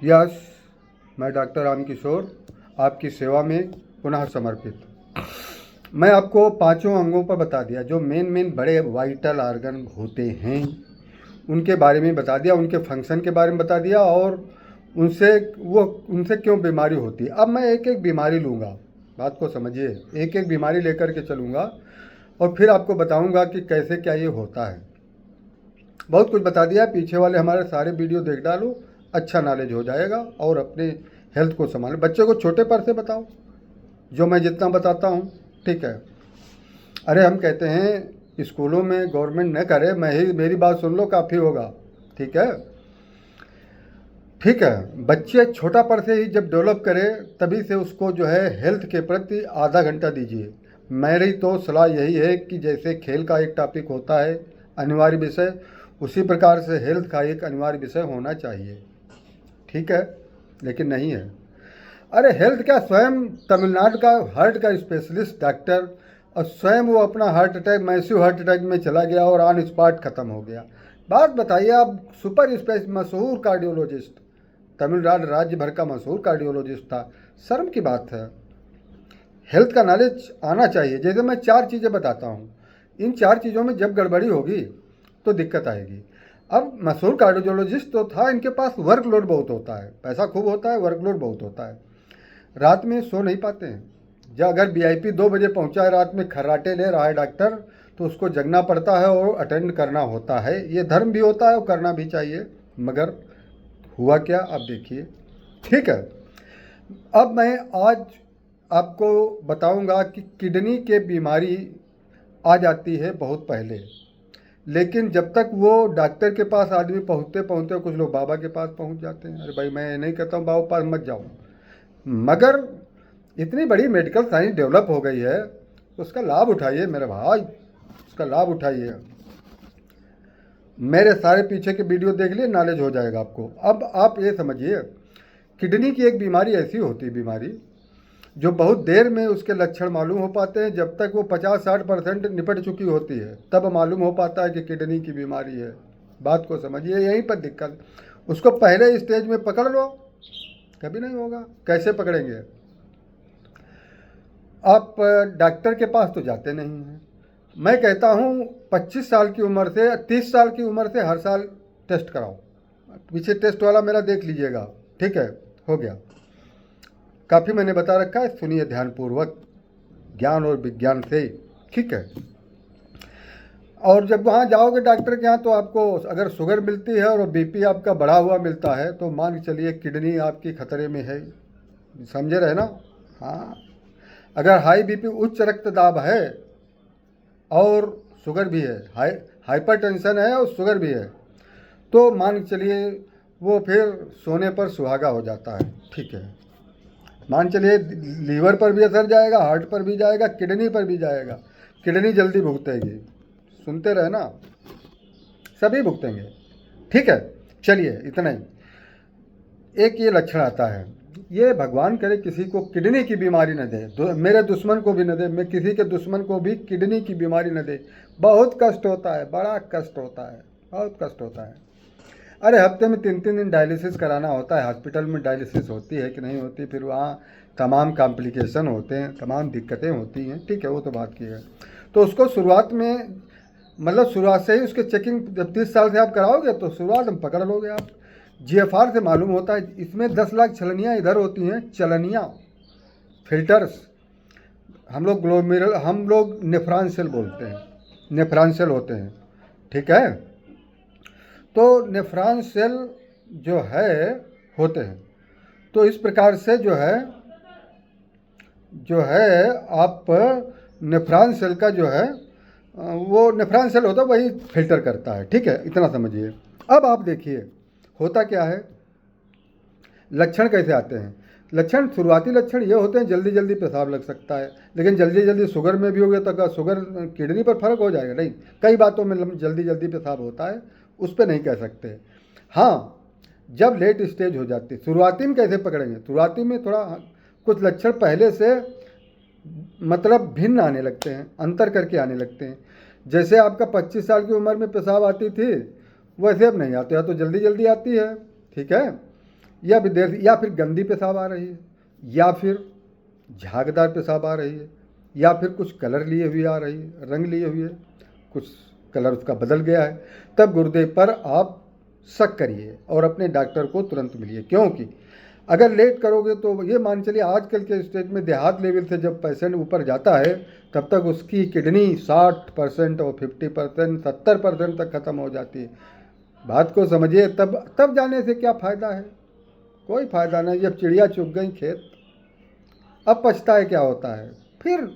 Yes, मैं doctor Ram Kishore आपकी सेवा में पुनः समर्पित। मैं आपको पांचों अंगों पर बता दिया जो मेन बड़े वाइटल ऑर्गन होते हैं, उनके बारे में बता दिया, उनके फंक्शन के बारे में बता दिया और उनसे क्यों बीमारी होती है। अब मैं एक एक बीमारी लूँगा, बात को समझिए, एक एक बीमारी लेकर के चलूँगा और फिर आपको बताऊँगा कि कैसे क्या ये होता है। बहुत कुछ बता दिया, पीछे वाले हमारे सारे वीडियो देख डालो, अच्छा नॉलेज हो जाएगा और अपने हेल्थ को संभालो। बच्चे को छोटे पर से बताओ जो मैं जितना बताता हूँ, ठीक है। अरे हम कहते हैं स्कूलों में गवर्नमेंट न करे, मेरी बात सुन लो, काफ़ी होगा, ठीक है। ठीक है, बच्चे छोटा पर से ही जब डेवलप करे तभी से उसको जो है हेल्थ के प्रति आधा घंटा दीजिए। मेरी तो सलाह यही है कि जैसे खेल का एक टॉपिक होता है अनिवार्य विषय, उसी प्रकार से हेल्थ का एक अनिवार्य विषय होना चाहिए, ठीक है, लेकिन नहीं है। अरे हेल्थ का स्वयं तमिलनाडु का हार्ट का स्पेशलिस्ट डॉक्टर, और स्वयं वो अपना heart attack, massive heart attack में चला गया और ऑन स्पॉट ख़त्म हो गया। बात बताइए, आप सुपर मशहूर कार्डियोलॉजिस्ट, तमिलनाडु राज्य भर का मशहूर कार्डियोलॉजिस्ट था, शर्म की बात है। हेल्थ का नॉलेज आना चाहिए। जैसे मैं 4 चीज़ें बताता हूँ, इन 4 चीज़ों में जब गड़बड़ी होगी तो दिक्कत आएगी। अब मशहूर कार्डियोलॉजिस्ट तो था, इनके पास वर्कलोड बहुत होता है, पैसा खूब होता है, वर्कलोड बहुत होता है, रात में सो नहीं पाते हैं। जब अगर वीआईपी 2 बजे पहुंचा है, रात में खर्राटे ले रहा है डॉक्टर, तो उसको जगना पड़ता है और अटेंड करना होता है। ये धर्म भी होता है और करना भी चाहिए, मगर हुआ क्या आप देखिए, ठीक है। अब मैं आज आपको बताऊंगा कि किडनी के बीमारी आ जाती है बहुत पहले, लेकिन जब तक वो डॉक्टर के पास आदमी पहुँचते पहुँचते कुछ लोग बाबा के पास पहुँच जाते हैं। अरे भाई, मैं नहीं कहता हूँ बाबा पास मत जाओ, मगर इतनी बड़ी मेडिकल साइंस डेवलप हो गई है, उसका लाभ उठाइए मेरे भाई, उसका लाभ उठाइए। मेरे सारे पीछे के वीडियो देख लिए, नॉलेज हो जाएगा आपको। अब आप ये समझिए, किडनी की एक बीमारी ऐसी होती है, बीमारी जो बहुत देर में उसके लक्षण मालूम हो पाते हैं। जब तक वो 50-60% निपट चुकी होती है तब मालूम हो पाता है कि किडनी की बीमारी है। बात को समझिए, यहीं पर दिक्कत। उसको पहले स्टेज में पकड़ लो, कभी नहीं होगा। कैसे पकड़ेंगे? आप डॉक्टर के पास तो जाते नहीं हैं। मैं कहता हूँ 25 साल की उम्र से 30 साल की उम्र से हर साल टेस्ट कराओ। पीछे टेस्ट वाला मेरा देख लीजिएगा, ठीक है, हो गया। काफ़ी मैंने बता रखा है, सुनिए ध्यानपूर्वक, ज्ञान और विज्ञान से, ठीक है। और जब वहाँ जाओगे डॉक्टर के यहाँ तो आपको अगर शुगर मिलती है और बीपी आपका बढ़ा हुआ मिलता है तो मान के चलिए किडनी आपकी खतरे में है, समझे रहे ना। हाँ, अगर हाई बीपी, उच्च रक्तदाब है और शुगर भी है, हाइपरटेंशन है और शुगर भी है, तो मान के चलिए वो फिर सोने पर सुहागा हो जाता है, ठीक है। मान चलिए लीवर पर भी असर जाएगा, हार्ट पर भी जाएगा, किडनी पर भी जाएगा। किडनी जल्दी भुगतेगी, सुनते रहे ना, सभी भुगतेंगे, ठीक है। चलिए इतना ही। एक ये लक्षण आता है, ये भगवान करे किसी को किडनी की बीमारी न दे, मेरे दुश्मन को भी न दे, मैं किसी के दुश्मन को भी किडनी की बीमारी न दे। बहुत कष्ट होता है, बड़ा कष्ट होता है, बहुत कष्ट होता है। अरे हफ्ते में 3-3 दिन डायलिसिस कराना होता है। हॉस्पिटल में डायलिसिस होती है कि नहीं होती, फिर वहाँ तमाम कॉम्प्लिकेशन होते हैं, तमाम दिक्कतें होती हैं, ठीक है, वो तो बात की है। तो उसको शुरुआत में, मतलब शुरुआत से ही उसके चेकिंग जब 30 साल से आप कराओगे तो शुरुआत में पकड़ लोगे आप। जीएफआर से मालूम होता है, इसमें 10 लाख छलनियाँ इधर होती हैं, चलनियाँ, फिल्टर्स। हम लोग नेफ्रॉन सेल बोलते हैं, नेफ्रॉन सेल होते हैं, ठीक है। तो नेफ्रॉन सेल जो है होते हैं, तो इस प्रकार से जो है आप नेफ्रॉन सेल का जो है वो नेफ्रॉन सेल होता है, वही फिल्टर करता है, ठीक है, इतना समझिए। अब आप देखिए होता क्या है, लक्षण कैसे आते हैं। लक्षण, शुरुआती लक्षण ये होते हैं, जल्दी जल्दी पेशाब लग सकता है, लेकिन जल्दी जल्दी शुगर में भी हो गया तो क्या शुगर किडनी पर फर्क हो जाएगा? नहीं, कई बातों में जल्दी जल्दी पेशाब होता है, उस पर नहीं कह सकते। हाँ, जब लेट स्टेज हो जाती है। शुरुआती में कैसे पकड़ेंगे? शुरुआती में थोड़ा कुछ लक्षण पहले से मतलब भिन्न आने लगते हैं, अंतर करके आने लगते हैं। जैसे आपका 25 साल की उम्र में पेशाब आती थी वैसे अब नहीं आते, या तो जल्दी जल्दी आती है, ठीक है, या फिर देर, या फिर गंदी पेशाब आ रही है, या फिर झागदार पेशाब आ रही है, या फिर कुछ कलर लिए हुए आ रही है, रंग लिए हुए, कुछ कलर उसका बदल गया है, तब गुर्दे पर आप शक करिए और अपने डॉक्टर को तुरंत मिलिए। क्योंकि अगर लेट करोगे तो ये मान चलिए आजकल के स्टेज में देहात लेवल से जब पेशेंट ऊपर जाता है तब तक उसकी किडनी 60% और 50%, 70% तक ख़त्म हो जाती है। बात को समझिए, तब जाने से क्या फ़ायदा है? कोई फ़ायदा नहीं। जब चिड़िया चुग गई खेत, अब पछताए क्या होता है? फिर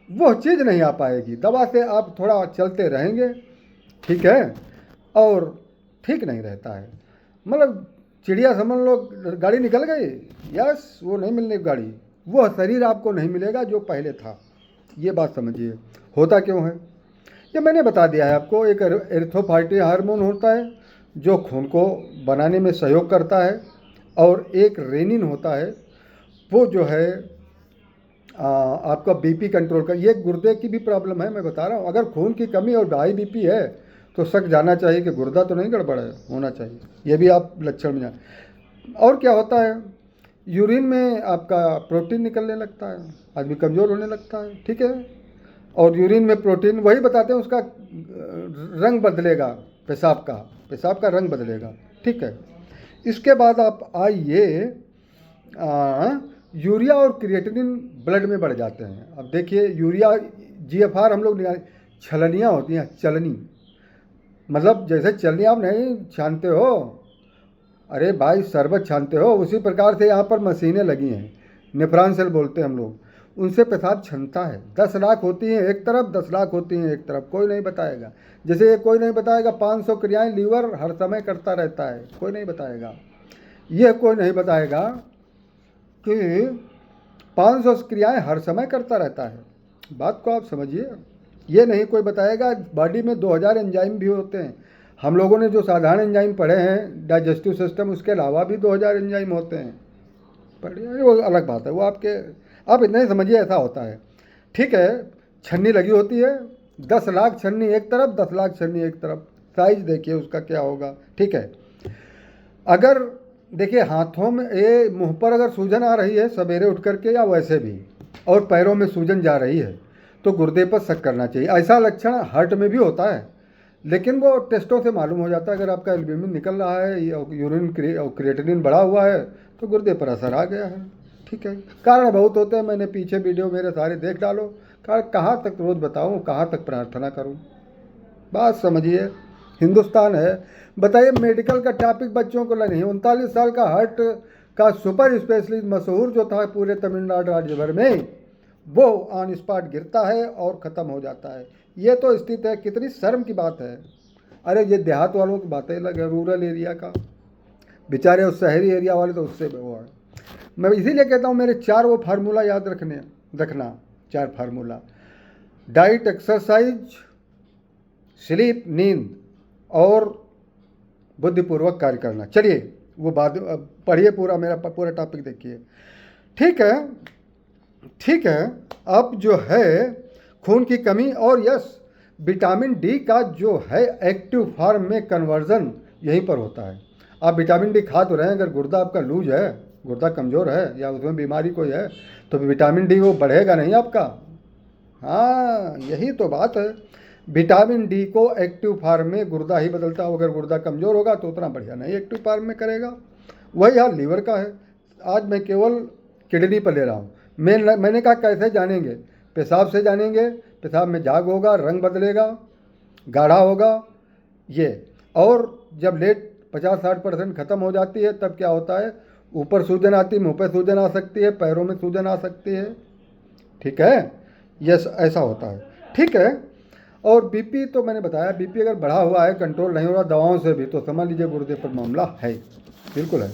वो चीज़ नहीं आ पाएगी। दवा से आप थोड़ा चलते रहेंगे, ठीक है, और ठीक नहीं रहता है। मतलब चिड़िया समझ लो, गाड़ी निकल गई, यस, वो नहीं मिलने गाड़ी, वो शरीर आपको नहीं मिलेगा जो पहले था। ये बात समझिए। होता क्यों है ये मैंने बता दिया है आपको। एक एरिथ्रोपोइटिन हार्मोन होता है जो खून को बनाने में सहयोग करता है, और एक रेनिन होता है वो जो है आपका बीपी कंट्रोल का। ये गुर्दे की भी प्रॉब्लम है, मैं बता रहा हूँ। अगर खून की कमी और हाई बीपी है तो शक जाना चाहिए कि गुर्दा तो नहीं गड़बड़ है, होना चाहिए। ये भी आप लक्षण में जान। और क्या होता है, यूरिन में आपका प्रोटीन निकलने लगता है, आदमी कमज़ोर होने लगता है, ठीक है। और यूरिन में प्रोटीन, वही बताते हैं, उसका रंग बदलेगा, पेशाब का रंग बदलेगा, ठीक है। इसके बाद आप आइए, यूरिया और क्रिएटिनिन ब्लड में बढ़ जाते हैं। अब देखिए, यूरिया जीएफआर हम लोग छलनियाँ होती हैं, चलनी, मतलब जैसे चलनी आप नहीं छानते हो, अरे भाई शरबत छानते हो, उसी प्रकार से यहाँ पर मशीनें लगी हैं, नेफ्रॉन सेल बोलते हैं हम लोग, उनसे पेशाब छनता है। 10 लाख होती हैं एक तरफ, 10 लाख होती हैं एक तरफ, कोई नहीं बताएगा। जैसे ये कोई नहीं बताएगा 500 क्रियाएं लीवर हर समय करता रहता है, कोई नहीं बताएगा। यह कोई नहीं बताएगा कि 500 क्रियाएं हर समय करता रहता है। बात को आप समझिए। ये नहीं कोई बताएगा बॉडी में 2000 एंजाइम भी होते हैं। हम लोगों ने जो साधारण एंजाइम पढ़े हैं डाइजेस्टिव सिस्टम, उसके अलावा भी 2000 एंजाइम होते हैं, पढ़िए, वो अलग बात है। वो आप इतना ही समझिए, ऐसा होता है, ठीक है। छन्नी लगी होती है, 10 लाख छन्नी एक तरफ, 10 लाख छन्नी एक तरफ, साइज देखिए उसका क्या होगा, ठीक है। अगर देखिए हाथों में, ये मुंह पर अगर सूजन आ रही है सवेरे उठ करके या वैसे भी, और पैरों में सूजन जा रही है, तो गुर्दे पर शक करना चाहिए। ऐसा लक्षण हार्ट में भी होता है, लेकिन वो टेस्टों से मालूम हो जाता है। अगर आपका एल्ब्यूमिन निकल रहा है, यूरिन क्रिएटिनिन बढ़ा हुआ है, तो गुर्दे पर असर आ गया है, ठीक है। कारण बहुत होते हैं, मैंने पीछे वीडियो मेरे सारे देख डालो। कारण कहाँ तक रोज़ बताऊँ, कहाँ तक प्रार्थना करूँ? बात समझिए, हिंदुस्तान है। बताइए, मेडिकल का टॉपिक बच्चों को नहीं। 39 साल का हार्ट का सुपर स्पेशलिस्ट मशहूर जो था पूरे तमिलनाडु राज्य भर में, वो ऑन स्पॉट गिरता है और ख़त्म हो जाता है। ये तो स्थिति है, कितनी शर्म की बात है। अरे ये देहात वालों की बातें अलग है, रूरल एरिया का, बेचारे उस शहरी एरिया वाले तो उससे वो है। मैं इसीलिए कहता हूँ मेरे 4 वो फार्मूला याद रखना 4 फार्मूला: डाइट, एक्सरसाइज, स्लीप, नींद, और बुद्धिपूर्वक कार्य करना। चलिए वो बात पढ़िए, पूरा मेरा पूरा टॉपिक देखिए, ठीक है, ठीक है। अब जो है खून की कमी और यस विटामिन डी का जो है एक्टिव फॉर्म में कन्वर्जन यहीं पर होता है। आप विटामिन डी खा तो रहे हैं, अगर गुर्दा आपका लूज है, गुर्दा कमज़ोर है या उसमें बीमारी कोई है, तो विटामिन डी वो बढ़ेगा नहीं आपका। हाँ, यही तो बात है। विटामिन डी को एक्टिव फॉर्म में गुर्दा ही बदलता है। अगर गुर्दा कमज़ोर होगा तो उतना बढ़िया नहीं एक्टिव फॉर्म में करेगा। वही हाल लीवर का है। आज मैं केवल किडनी पर ले रहा हूँ। मैंने कहा कैसे जानेंगे? पेशाब से जानेंगे। पेशाब में झाग होगा, रंग बदलेगा, गाढ़ा होगा ये। और जब लेट 50-60% ख़त्म हो जाती है तब क्या होता है, ऊपर सूजन आती है, मुँह पर सूजन आ सकती है, पैरों में सूजन आ सकती है, ठीक है। यस, ऐसा होता है, ठीक है। और बीपी तो मैंने बताया, बीपी अगर बढ़ा हुआ है, कंट्रोल नहीं हो रहा दवाओं से भी, तो समझ लीजिए गुर्दे पर मामला है, बिल्कुल है।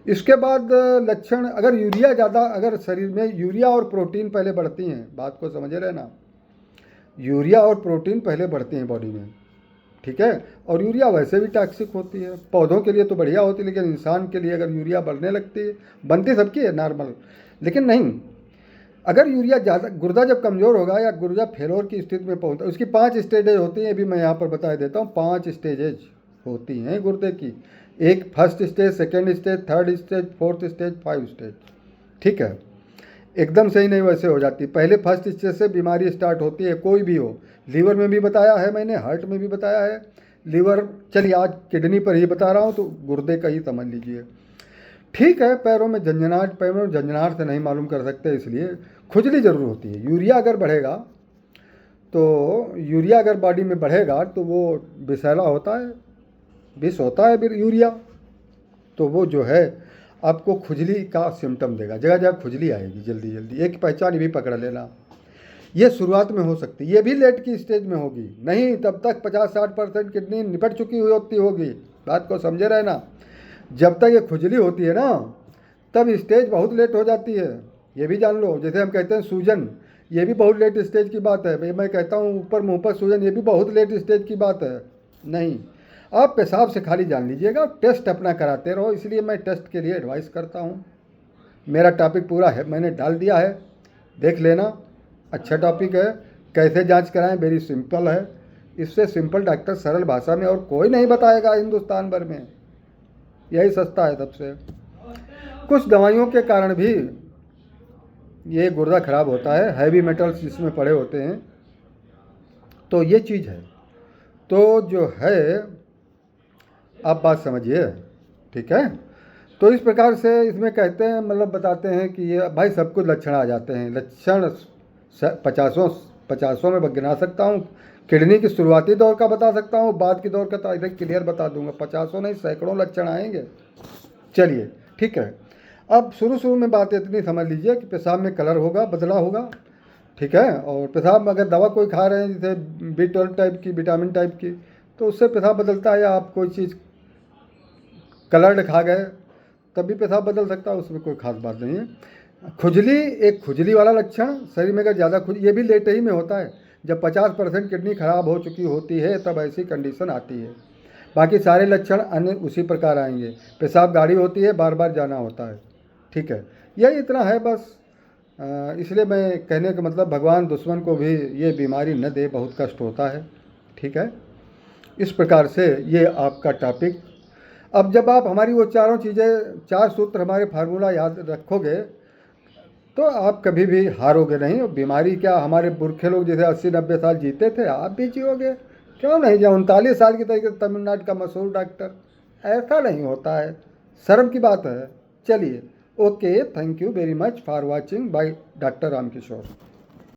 इसके बाद लक्षण, अगर यूरिया ज़्यादा, अगर शरीर में यूरिया और प्रोटीन पहले बढ़ती हैं, बात को समझे रहना, यूरिया और प्रोटीन पहले बढ़ती हैं बॉडी में, ठीक है। और यूरिया वैसे भी टॉक्सिक होती है, पौधों के लिए तो बढ़िया होती है, लेकिन इंसान के लिए अगर यूरिया बढ़ने लगती है, बनती सबकी है नॉर्मल, लेकिन नहीं, अगर यूरिया ज़्यादा, गुर्दा जब कमज़ोर होगा या गुर्दा फेलोर की स्थिति में पहुंचता है, उसकी 5 स्टेजेज होती हैं। अभी मैं यहाँ पर बता देता हूँ 5 स्टेजेज, होती हैं गुर्दे की। एक first stage, second stage, third stage, fourth stage, 5 stage. ठीक है, एकदम सही नहीं वैसे हो जाती। पहले फर्स्ट स्टेज से बीमारी स्टार्ट होती है, कोई भी हो। लीवर में भी बताया है मैंने, हार्ट में भी बताया है। लीवर, चलिए आज किडनी पर ही बता रहा हूँ, तो गुर्दे का ही समझ लीजिए। ठीक है, पैरों में झंझनाहट, पैरों में झंझनाहट से नहीं मालूम कर सकते, इसलिए खुजली ज़रूर होती है। यूरिया अगर बढ़ेगा, तो यूरिया अगर बॉडी में बढ़ेगा तो वो विषैला होता है, विष होता है फिर यूरिया। तो वो जो है आपको खुजली का सिम्टम देगा, जगह जगह खुजली आएगी जल्दी जल्दी। एक पहचान भी पकड़ लेना, ये शुरुआत में हो सकती है, ये भी लेट की स्टेज में होगी। नहीं, तब तक 50-60% किडनी निपट चुकी हुई होगी। बात को समझे रहना। जब तक ये खुजली होती है ना, तब स्टेज बहुत लेट हो जाती है, ये भी जान लो। जैसे हम कहते हैं सूजन, ये भी बहुत लेट स्टेज की बात है। भाई मैं कहता हूँ ऊपर मुँह पर सूजन, ये भी बहुत लेट स्टेज की बात है। नहीं, आप पेशाब से खाली जान लीजिएगा, टेस्ट अपना कराते रहो। इसलिए मैं टेस्ट के लिए एडवाइस करता हूँ। मेरा टॉपिक पूरा है, मैंने डाल दिया है, देख लेना। अच्छा टॉपिक है। कैसे जांच कराएं, वेरी सिंपल है। इससे सिंपल डॉक्टर सरल भाषा में और कोई नहीं बताएगा हिंदुस्तान भर में, यही सस्ता है सबसे। कुछ दवाइयों के कारण भी ये गुर्दा खराब होता है, हैवी मेटल्स जिसमें पड़े होते हैं, तो ये चीज़ है। तो जो है आप बात समझिए, ठीक है। तो इस प्रकार से इसमें कहते हैं, मतलब बताते हैं कि ये भाई सब कुछ लक्षण आ जाते हैं। लक्षण 50 में गिना सकता हूँ। किडनी की शुरुआती दौर का बता सकता हूँ, बाद की दौर का तो इधर क्लियर बता दूंगा। 50 नहीं, सैकड़ों लक्षण आएंगे। चलिए ठीक है। अब शुरू में बात इतनी समझ लीजिए कि पेशाब में कलर होगा, बदला होगा, ठीक है। और पेशाब में अगर दवा कोई खा रहे हैं, जैसे B12 टाइप की, विटामिन टाइप की, तो उससे पेशाब बदलता है। या आप कोई चीज़ कलर्ड खा गए तब भी पेशाब बदल सकता है, उसमें कोई खास बात नहीं है। खुजली, एक खुजली वाला लक्षण शरीर में अगर ज़्यादा ये भी लेट ही में होता है। जब 50% किडनी खराब हो चुकी होती है तब ऐसी कंडीशन आती है। बाकी सारे लक्षण अन्य उसी प्रकार आएंगे। पेशाब गाढ़ी होती है, बार बार जाना होता है, ठीक है। यही इतना है बस। इसलिए मैं कहने का मतलब, भगवान दुश्मन को भी ये बीमारी न दे, बहुत कष्ट होता है, ठीक है। इस प्रकार से ये आपका टॉपिक। अब जब आप हमारी वो चारों चीज़ें, 4 सूत्र, हमारे फार्मूला याद रखोगे, तो आप कभी भी हारोगे नहीं। बीमारी क्या, हमारे पुरखे लोग जैसे 80-90 साल जीते थे, आप भी जियोगे, क्यों नहीं। जब 39 साल की तरीके से तमिलनाडु का मशहूर डॉक्टर, ऐसा नहीं होता है, शर्म की बात है। चलिए, okay, thank you very much for watching by doctor Ramkishore.